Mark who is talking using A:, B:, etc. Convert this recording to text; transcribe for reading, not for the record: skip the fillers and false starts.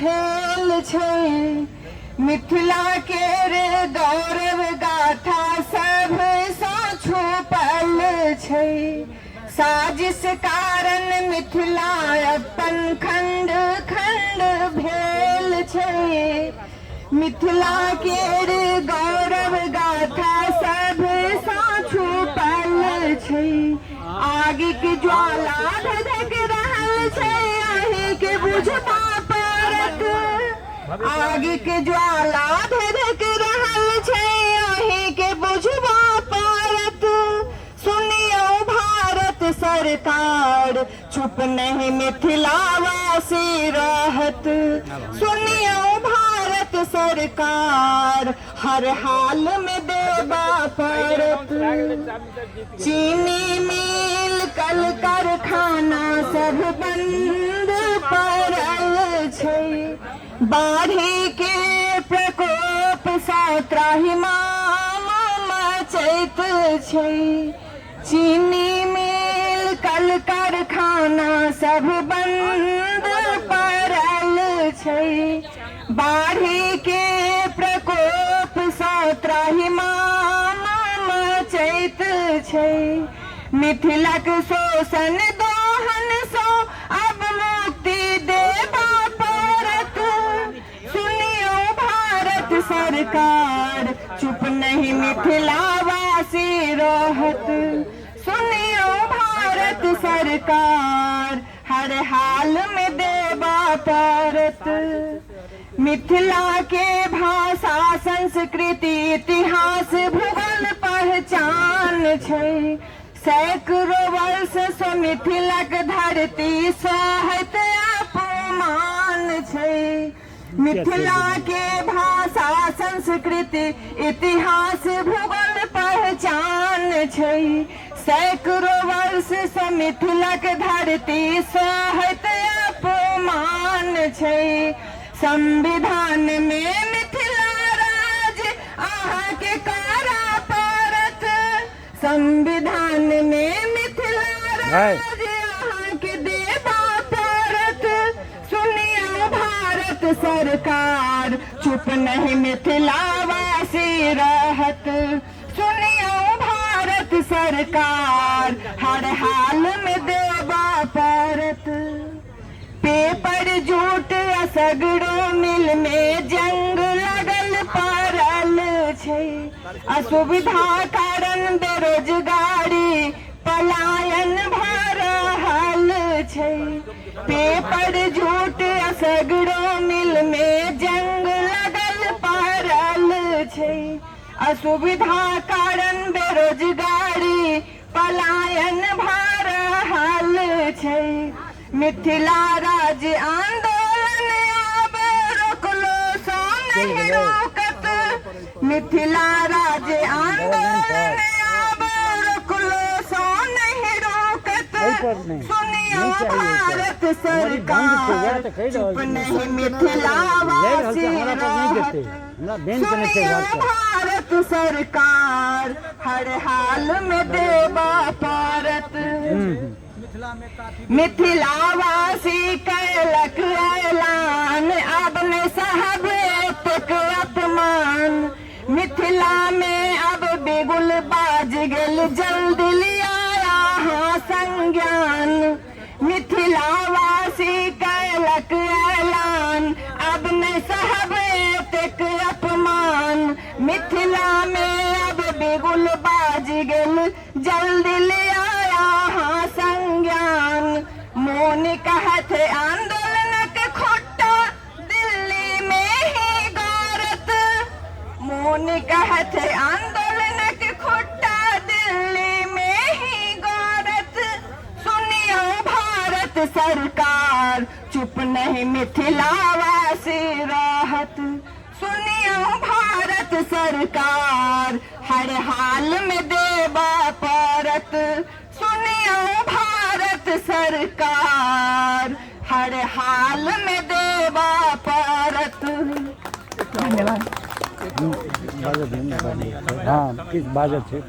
A: भेल छै। मिथिला केर गौरव गाथा सब सा छुपल छै। साजिश कारण मिथिला अपन खंड खंड भेल छै। मिथिला केर गौरव गाथा सब सा छुपल छै। आगिक ज्वाला धधक रहल छै, अहीं के बुझबा पड़त। आगिक ज्वाला धधक रहल छै, अहीं के बुझबा पड़त। सुनियो भारत सरकार, चुप नहीं मिथिलावासी रहत। सुनियो भारत सरकार, हर हाल में देबा पड़त। चीनी मिल कल कारखाना सब बंद पड़ल छै। बाढ़ी के प्रकोप सा त्राहिमाम मचैत छै। चीनी मिल कल कारखाना सब बंद पड़ल छै। बाढ़ी के प्रकोप सा त्राहिमाम मचैत छै। मिथिलक शोषण दोहन सो अब मुक्ति देबा पड़त। सुनियो भारत सरकार, चुप नहीं मिथिलावासी रहत। सुनियो भारत सरकार, हर हाल में देबा पड़त। मिथिला के भाषा संस्कृति इतिहास भूगोल पहचान छै। सैकड़ों वर्ष से मिथिलक धरती सहत अपमान छै। मिथिला के भाषा संस्कृति इतिहास भूगोल पहचान छै। सैकड़ों वर्ष से मिथिलक धरती सहत अपमान छै। संविधान में मिथिला राज अहाँ के करा पड़त। संविधान में मिथिला राज अहाँ के देबा पड़त। सुनियो भारत सरकार, चुप नहीं मिथिलावासी रहत। सुनियो भारत सरकार, हर हाल में देबा पड़त। पेपर जूट सगड़ो मिल में जंग लगल पड़ल छै। असुविधा कारण बेरोजगारी पलायन भऽ रहल छै। पेपर जूट सगड़ो मिल में जंग लगल पड़ल छै। असुविधा कारण बेरोजगारी पलायन भऽ रहल छै। मिथिला राज्य आंदोलन अब रोकलो सो नहीं रोकत। मिथिला राज्य आंदोलन अब रोकलो सो नहीं रोकत। सुनियो भारत सरकार, चुप नहीं मिथिलावासी रहत। सुनियो भारत सरकार, हर हाल में देबा पड़त। मिथिलावासी कैलक ऐलान, अब न सहब एतेक अपमान। मिथिला में अब बिगुल बाज गेल, जल्दी लिया यहाँ संज्ञान। मिथिलावासी कैलक ऐलान, अब न सहब एतेक अपमान। मिथिला में अब बिगुल बाज गेल, जल्दी लिया यहाँ संज्ञान। मोन कहत आंदोलनक खोटा, दिल्ली में ही गारत। मोन कहत आंदोलनक खोटा, दिल्ली में ही गारत। सुनियो भारत सरकार, चुप नहीं मिथिलावासी रहत। सुनियो भारत सरकार, हर हाल में देबा पड़त। सुनियो भारत सरकार, हर हाल में देबा पड़त। धन्यवाद।
B: हाँ, किस बाजत है?